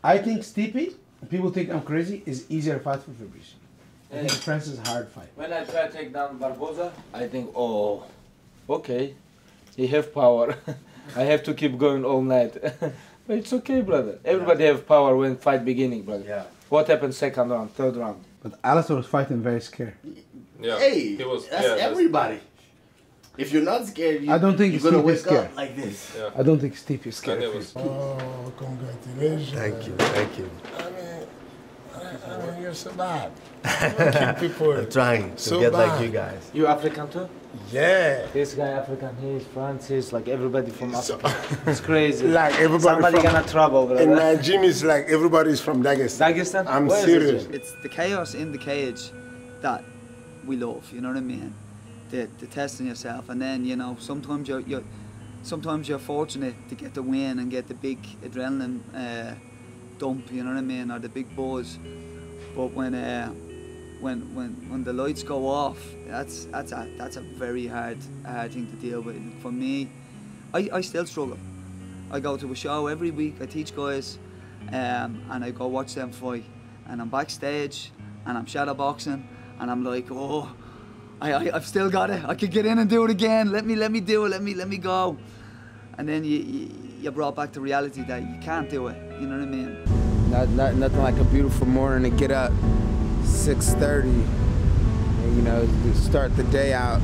I think Stipe, people think I'm crazy, is easier fight for Fabricio. I think Francis is a hard fight. When I try to take down Barboza, I think, oh, okay, he have power. I have to keep going all night. But it's okay, brother. Everybody have power when fight beginning, brother. Yeah. What happened second round, third round? But Alistair was fighting very scared. Yeah. Hey, he was, that's everybody. If you're not scared, I don't think you're gonna Stipe wake is scared. up like this. Yeah. I don't think Stipe is scared. Oh, congratulations. Thank you, thank you. I mean, you're so bad. Keep people I'm trying to so get bad. like you guys. You African too? Yeah. This guy African, he's Francis, like everybody from Africa. It's crazy. Like everybody Somebody from, gonna trouble, brother. in my gym is like everybody's from Dagestan. Dagestan? I'm Where is serious. it? It's the chaos in the cage that we love, you know what I mean? The testing yourself, and then, you know, sometimes you're fortunate to get the win and get the big adrenaline dump, you know what I mean, or the big buzz. But when the lights go off, that's a very hard thing to deal with. For me, I still struggle. I go to a show every week. I teach guys, and I go watch them fight. And I'm backstage, and I'm shadow boxing, and I'm like, oh, I've still got it. I could get in and do it again. Let me do it. Let me go. And then you're brought back to reality that you can't do it. You know what I mean? Nothing like a beautiful morning to get up 6:30. And, you know, start the day out.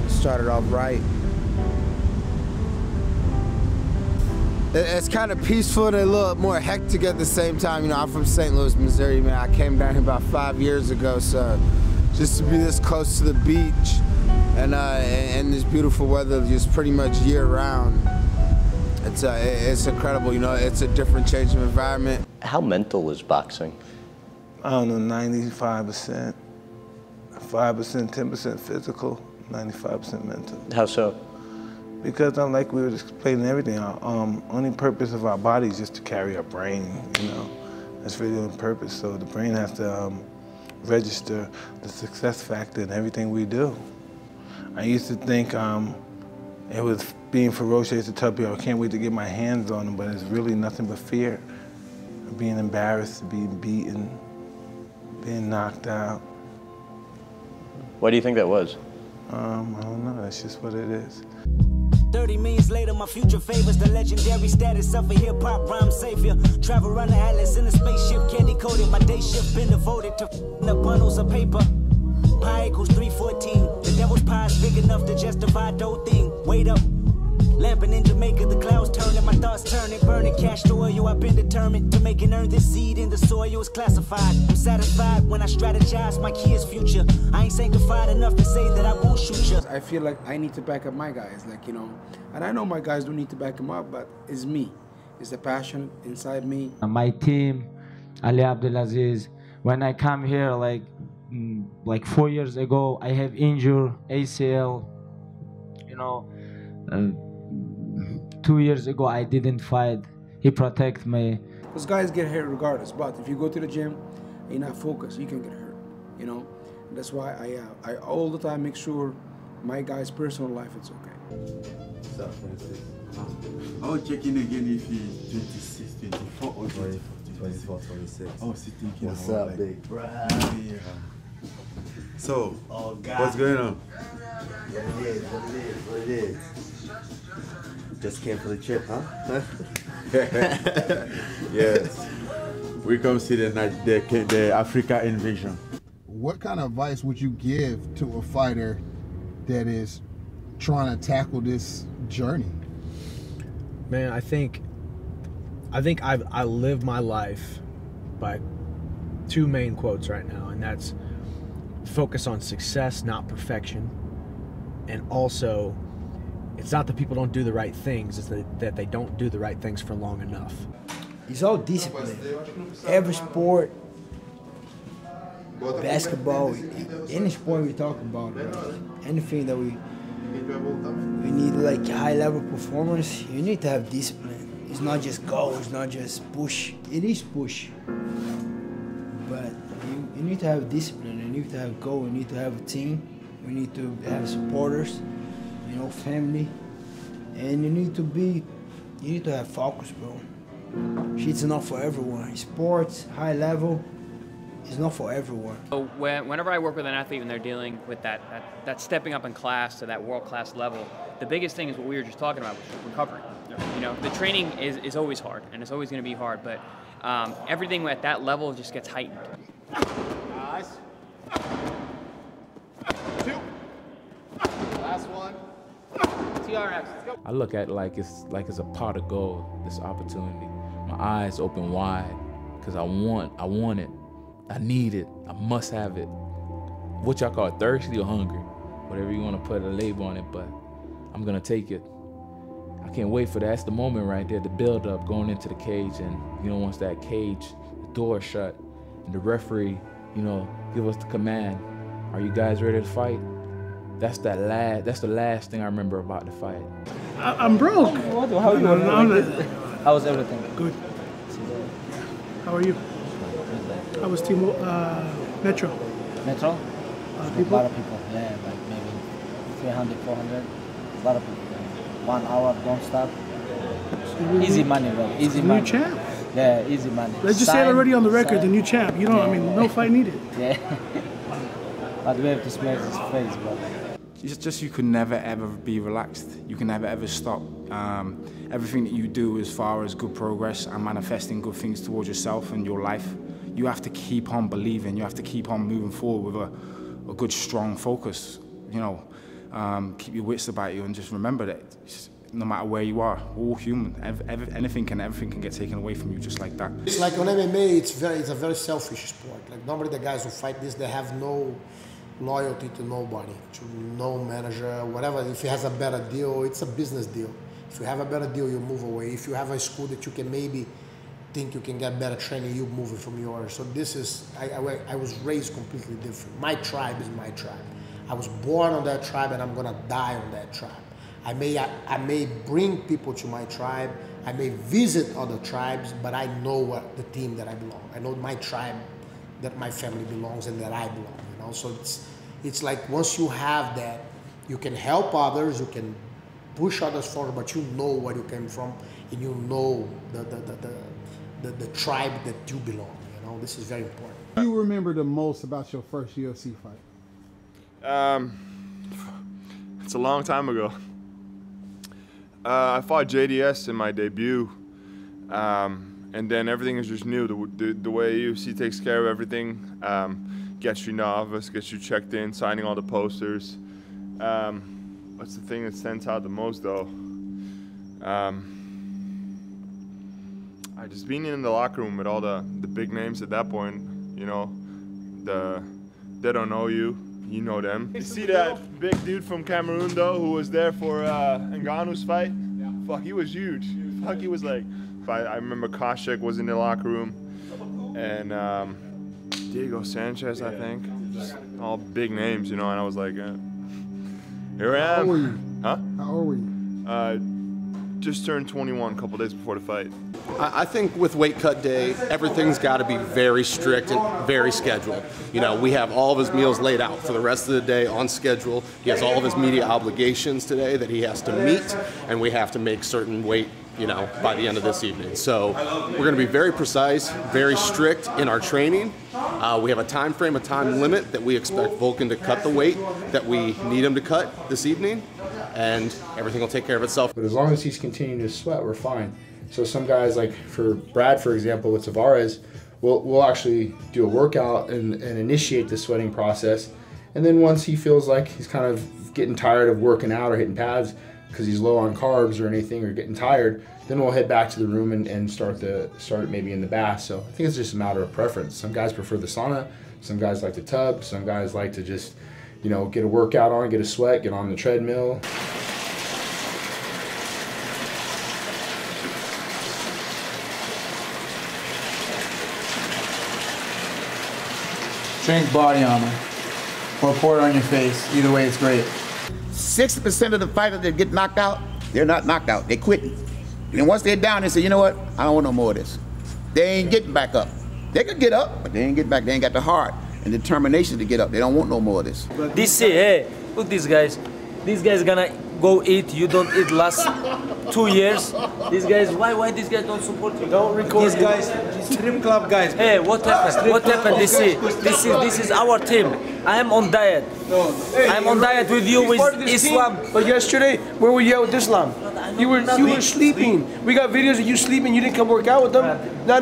Start it off right. It's kind of peaceful and a little more hectic at the same time. You know, I'm from St. Louis, Missouri, man. I came down here about 5 years ago, so just to be this close to the beach and this beautiful weather just pretty much year round, it's incredible. You know, it's a different change of environment. How mental is boxing? I don't know, 95%, 5%, 10% physical, 95% mental. How so? Because like we were explaining everything, our only purpose of our body is just to carry our brain, you know. That's really the only purpose. So the brain has to register the success factor in everything we do. I used to think it was being ferocious. I used to tell people, I can't wait to get my hands on them, but it's really nothing but fear. Being embarrassed, being beaten, being knocked out. Why do you think that was? I don't know, that's just what it is. 30 minutes later, my future favors the legendary status of a hip-hop rhyme savior. Travel around the atlas in a spaceship, candy-coated. My day shift been devoted to the bundles of paper. Pi equals 314. The devil's pie is big enough to justify dope thing. Wait up. Lamping in Jamaica, the clouds turning, my thoughts turning, burning cash to oil. I've been determined to make and earn this seed in the soil is classified. I'm satisfied when I strategize my kids' future. I ain't sanctified enough to say that I won't shoot you. I feel like I need to back up my guys, like, you know, and I know my guys don't need to back them up, but it's me. It's the passion inside me. My team, Ali Abdelaziz, when I come here, like 4 years ago, I have injured ACL, you know. 2 years ago, I didn't fight. He protect me. Those guys get hurt regardless, but if you go to the gym and you're not focused, you can get hurt, you know? And that's why I all the time make sure my guys' personal life is okay. What's up, Francis? I'll check in again if he's 26, 24 or 24, 26. I was thinking, what's up, like, big bro? Yeah. So, what's going on? What it is. Just came for the trip, huh? Yes. We come see the Africa invasion. What kind of advice would you give to a fighter that is trying to tackle this journey? Man, I think I live my life by two main quotes right now, and that's focus on success, not perfection, and also it's not that people don't do the right things, it's that they don't do the right things for long enough. It's all discipline. Every sport, basketball, any sport we talk about, right? Anything that we need like high level performance, you need to have discipline. It's not just go, it's not just push. It is push, but you need to have discipline, you need to have goal, you need to have a team, you need to have supporters, you know, family, and you need to have focus, bro. Shit's not for everyone. Sports, high level, is not for everyone. So whenever I work with an athlete and they're dealing with that stepping up in class to that world-class level, the biggest thing is what we were just talking about, which is recovery. You know, the training is always hard, and it's always going to be hard, but everything at that level just gets heightened. Nice. 2. Last one. TRX. I look at it like it's a pot of gold, this opportunity. My eyes open wide, because I want it. I need it. I must have it. What y'all call it, thirsty or hungry? Whatever you want to put a label on it, but I'm gonna take it. I can't wait for that. That's the moment right there, the build up, going into the cage, and you know, once that cage, the door shut, and the referee, you know, give us the command. Are you guys ready to fight? That's the last thing I remember about the fight. I'm broke. How are you? How's everything? Good. How are you? I was team Metro. Metro? People? A lot of people, yeah, like maybe 300, 400. A lot of people. 1 hour, don't stop. Easy money, bro. Easy money. New champ. Yeah, easy money. Let's just say it already on the record, the new champ. You know, I mean, no fight needed. Yeah. But we have to smash his face, bro. It's just you can never ever be relaxed. You can never ever stop. Everything that you do as far as good progress and manifesting good things towards yourself and your life, you have to keep on believing. You have to keep on moving forward with a good, strong focus. You know, keep your wits about you and just remember that no matter where you are, we're all human. Everything can get taken away from you just like that. It's like on MMA, it's a very selfish sport. Like normally the guys who fight this, they have no loyalty to nobody, to no manager, whatever. If he has a better deal, it's a business deal. If you have a better deal, you move away. If you have a school that you can maybe think you can get better training, you move it from yours. So this is, I was raised completely different. My tribe is my tribe. I was born on that tribe and I'm gonna die on that tribe. I may bring people to my tribe, I may visit other tribes, but I know what the team that I belong. I know my tribe that my family belongs and that I belong. You know, so it's like once you have that, you can help others, you can push others forward, but you know where you came from and you know the tribe that you belong. You know, this is very important. What do you remember the most about your first UFC fight? It's a long time ago. I fought JDS in my debut, and then everything is just new. The way UFC takes care of everything, gets you novice, gets you checked in, signing all the posters. What's the thing that stands out the most though? I just being in the locker room with all the big names at that point, you know, they don't know you. You know them. You see that big dude from Cameroon though, who was there for Ngannou's fight? Yeah. Fuck, he was huge. Fuck, he was like, I remember Koscheck was in the locker room, and Diego Sanchez, I think. Just all big names, you know, and I was like, here I am. How old were you? Huh? How old were you? Just turned 21 a couple days before the fight. I think with weight cut day, everything's got to be very strict and very scheduled. You know, we have all of his meals laid out for the rest of the day on schedule. He has all of his media obligations today that he has to meet, and we have to make certain weight, you know, by the end of this evening. So we're going to be very precise, very strict in our training. We have a time frame, a time limit that we expect Volkan to cut the weight that we need him to cut this evening, and everything will take care of itself. But as long as he's continuing to sweat, we're fine. So some guys, like for Brad, for example, with Tavares, we'll actually do a workout and initiate the sweating process. And then once he feels like he's kind of getting tired of working out or hitting pads because he's low on carbs or anything or getting tired, then we'll head back to the room and start maybe in the bath. So I think it's just a matter of preference. Some guys prefer the sauna, some guys like the tub, some guys like to just, you know, get a workout on, get a sweat, get on the treadmill. Drink body armor or pour it on your face. Either way, it's great. 60% of the fighters that get knocked out, they're not knocked out. They quit. And once they're down, they say, you know what? I don't want no more of this. They ain't getting back up. They could get up, but they ain't get back. They ain't got the heart and determination to get up. They don't want no more of this. This hey, look these guys. These guys gonna go eat. You don't eat last 2 years. These guys, why these guys don't support you? Don't record these guys. Strip club guys. Hey, what happened? What happened? This is our team. I am on diet. I'm on diet with you with Islam. But yesterday, where were you at with Islam? You were sleeping. We got videos of you sleeping. You didn't come work out with them. No.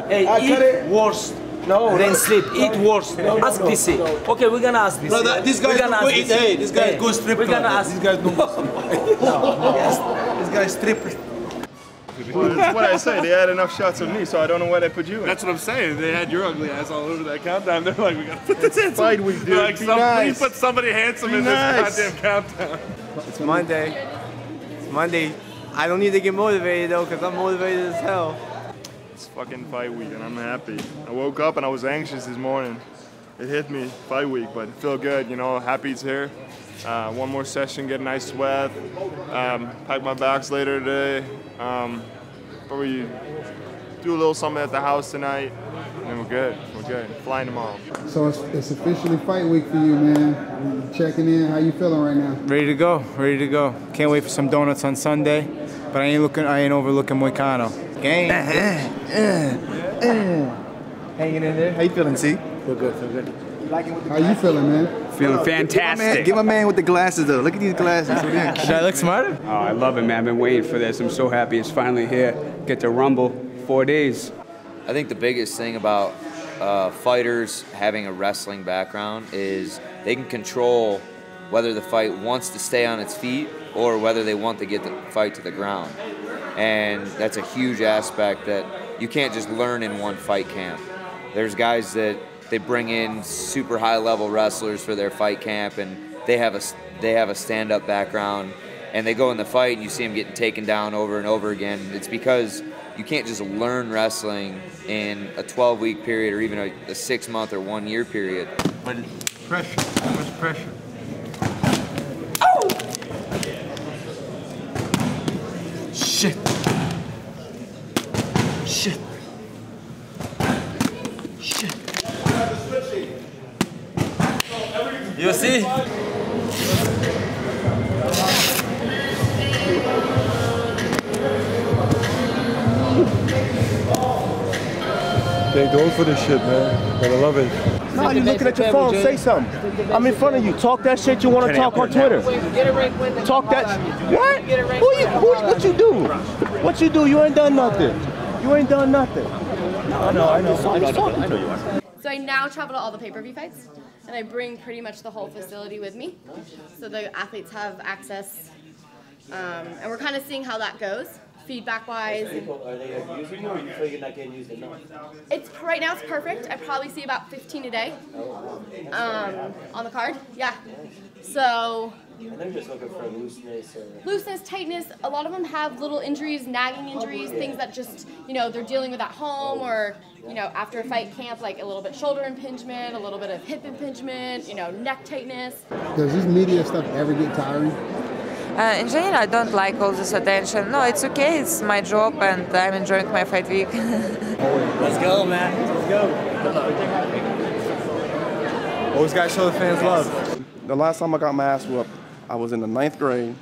Hey, eat worse. No, then sleep. Eat worse. Ask DC. Okay, we're gonna ask DC. Brother, these guys don't go eat. Hey, this guy go strip club. We're gonna ask. These guys don't go. This guy's strippers. Well, that's what I say. They had enough shots of me, so I don't know where they put you in. That's what I'm saying. They had your ugly ass all over that countdown. They're like, we gotta put this in. Fight week, dude. Like, please put somebody handsome in this goddamn countdown. It's Monday. It's Monday. I don't need to get motivated though, because I'm motivated as hell. It's fucking fight week, and I'm happy. I woke up and I was anxious this morning. It hit me, fight week, but I feel good, you know, happy it's here. One more session, get a nice sweat. Pack my bags later today. Probably do a little something at the house tonight, and we're good. We're good. Flying tomorrow. So it's officially fight week for you, man. You're checking in. How you feeling right now? Ready to go. Ready to go. Can't wait for some donuts on Sunday, but I ain't overlooking Moicano. Gang. Hanging in there. How you feeling, C? Feel good. Feel good. How you feeling, man? Feeling fantastic. Give my man with the glasses though. Look at these glasses. Should I look smarter? Oh, I love it, man. I've been waiting for this. I'm so happy it's finally here. Get to Rumble. 4 days. I think the biggest thing about fighters having a wrestling background is they can control whether the fight wants to stay on its feet or whether they want to get the fight to the ground. And that's a huge aspect that you can't just learn in one fight camp. There's guys that they bring in super high-level wrestlers for their fight camp, and they have a stand-up background, and they go in the fight and you see them getting taken down over and over again. It's because you can't just learn wrestling in a 12-week period or even a 6-month or 1 year period. But pressure, too much pressure. Shit. Shit. Shit. You see? Can't go for this shit, man. But I love it. No, you looking at your phone. Say something. I'm in front of you. Talk that shit you want to talk on Twitter. Talk that. What? What you do? What you do? You ain't done nothing. You ain't done nothing. I know. I'm just talking to you. So I now travel to all the pay-per-view fights, and I bring pretty much the whole facility with me, so the athletes have access, and we're kind of seeing how that goes, feedback-wise. Are they using you, or you feel you're not getting used enough? Right now it's perfect. I probably see about 15 a day on the card. Yeah. So. And they're just looking for looseness or... Looseness, tightness. A lot of them have little injuries, nagging injuries, things that just, they're dealing with at home or, after a fight camp, like a little bit shoulder impingement, a little bit of hip impingement, neck tightness. Does this media stuff ever get tiring? In general, I don't like all this attention. No, it's okay. It's my job, and I'm enjoying my fight week. Let's go, man. Let's go. Always gotta show the fans love. The last time I got my ass whooped, I was in the 9th grade,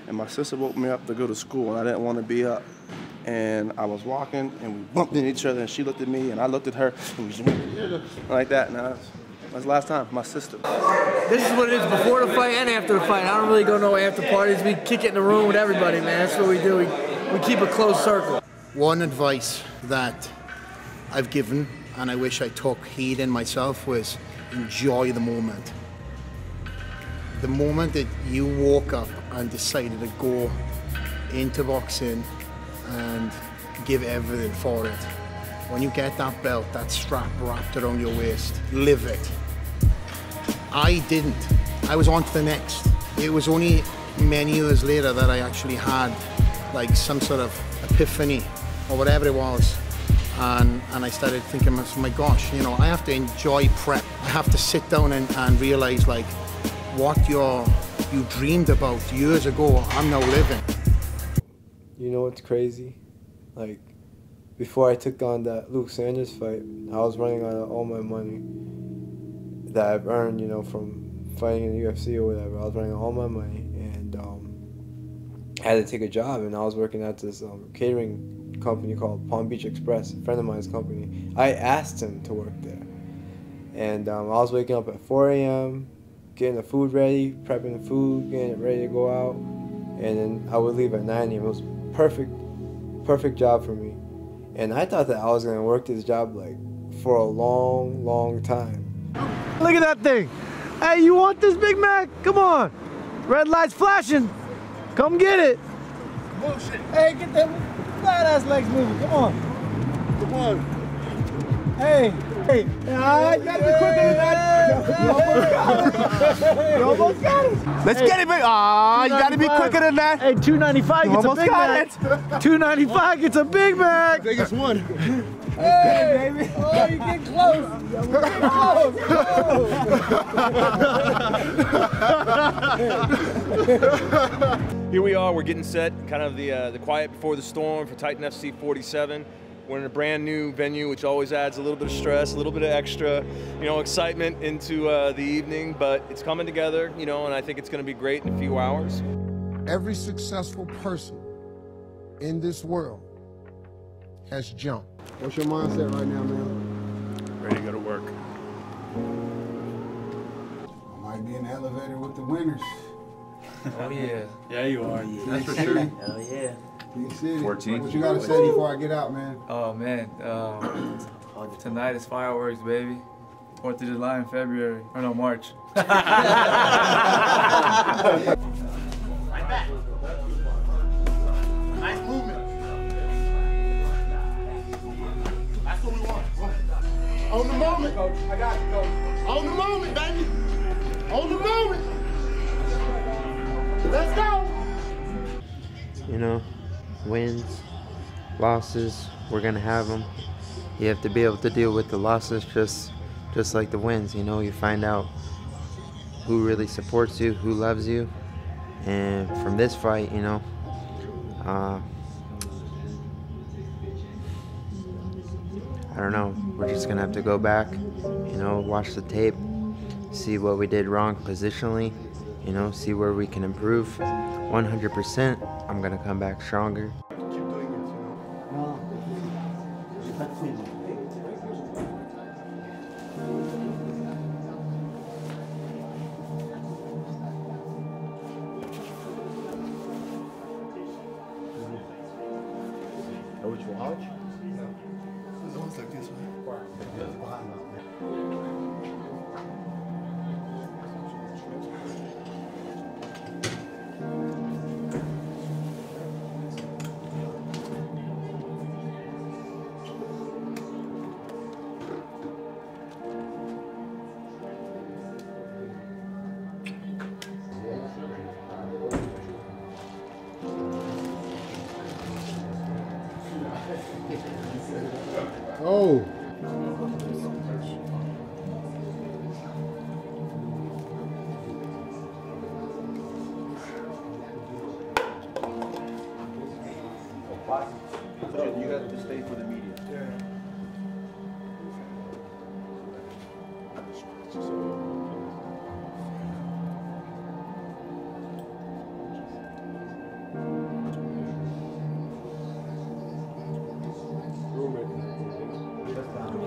and my sister woke me up to go to school, and I didn't want to be up. And I was walking, and we bumped into each other, and she looked at me, and I looked at her, and we just went like that. And that's the last time, my sister. This is what it is before the fight and after the fight. I don't really go no after parties. We kick it in the room with everybody, man. That's what we do. We keep a close circle. One advice that I've given, and I wish I took heed in myself, was enjoy the moment. The moment that you woke up and decided to go into boxing and give everything for it, when you get that belt, that strap wrapped around your waist, live it. I didn't. I was on to the next. It was only many years later that I actually had like some sort of epiphany or whatever it was. And I started thinking, oh my gosh, I have to enjoy prep. I have to sit down and realize like what you dreamed about years ago, I'm now living. You know what's crazy? Like, before I took on that Luke Sanders fight, I was running on all my money that I've earned, from fighting in the UFC or whatever. I was running all my money, and I had to take a job, and I was working at this catering company called Palm Beach Express, a friend of mine's company. I asked him to work there. And I was waking up at 4 a.m., getting the food ready, prepping the food, getting it ready to go out, and then I would leave at 9 a.m. It was perfect job for me. And I thought that I was gonna work this job like for a long time. Look at that thing. Hey, you want this, Big Mac? Come on. Red light's flashing. Come get it. Bullshit. Hey, get that fat ass legs moving. Come on. Come on. Hey. Hey. You gotta be quicker than that. You almost got it. Let's get it, big. Aw, you gotta be quicker than that. Hey, 295 gets a Big Mac. 295 gets a Big Mac. Biggest one. Hey, baby. Oh, you get close. You get close. Here we are, we're getting set, kind of the quiet before the storm for Titan FC 47. We're in a brand new venue, which always adds a little bit of stress, a little bit of extra, excitement into the evening, but it's coming together, and I think it's going to be great in a few hours. Every successful person in this world has jumped. What's your mindset right now, man? Ready to go to work. I might be in the elevator with the winners. Oh yeah. Yeah, you are. Yeah. That's for sure. Hell yeah. Big city. 14. What you gotta say before I get out, man? Oh man, tonight is fireworks, baby. 4th of July in February, or no, March. Right back. Nice movement. That's what we want. On the moment. Coach, I got you, Coach. On the moment, baby. On the moment. Let's go. Wins, losses, we're gonna have them. You have to be able to deal with the losses just like the wins. You find out who really supports you, who loves you, and from this fight, I don't know. We're just gonna have to go back, watch the tape, see what we did wrong positionally, see where we can improve. 100%, I'm gonna come back stronger. Which watch? No. It looks like this one. Oh. You got to stay for the media.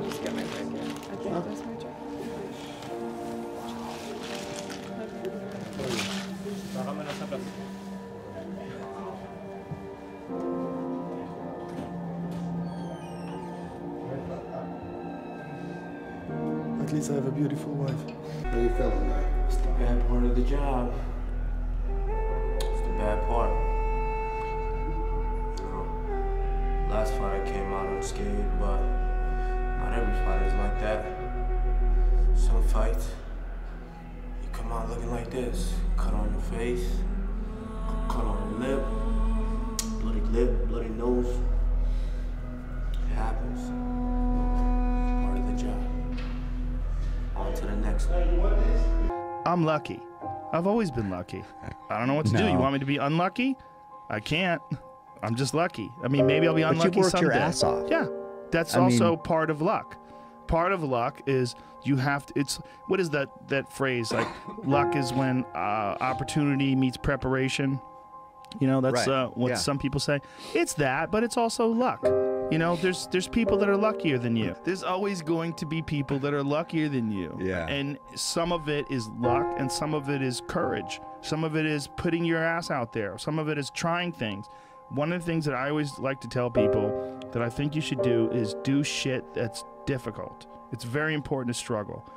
Just get my jacket. Okay, that's my jacket. At least I have a beautiful wife. How you feeling, man? It's the bad part of the job. It's the bad part. Last fight I came out unscathed, but not every fight is like that. Some fights, you come out looking like this. Cut on your face, cut on your lip, bloody nose. It happens. Part of the job. On to the next one. I'm lucky. I've always been lucky. I don't know what to do. You want me to be unlucky? I can't. I'm just lucky. I mean, maybe I'll be unlucky But you worked someday. your ass off. Yeah, that's also part of luck. Part of luck is you have to. It's what is that phrase? Like luck is when opportunity meets preparation. You know, that's Right. what Yeah. some people say. It's that, but it's also luck. You know, there's people that are luckier than you. There's always going to be people that are luckier than you. Yeah. And some of it is luck, and some of it is courage. Some of it is putting your ass out there. Some of it is trying things. One of the things that I always like to tell people that I think you should do is do shit that's difficult. It's very important to struggle.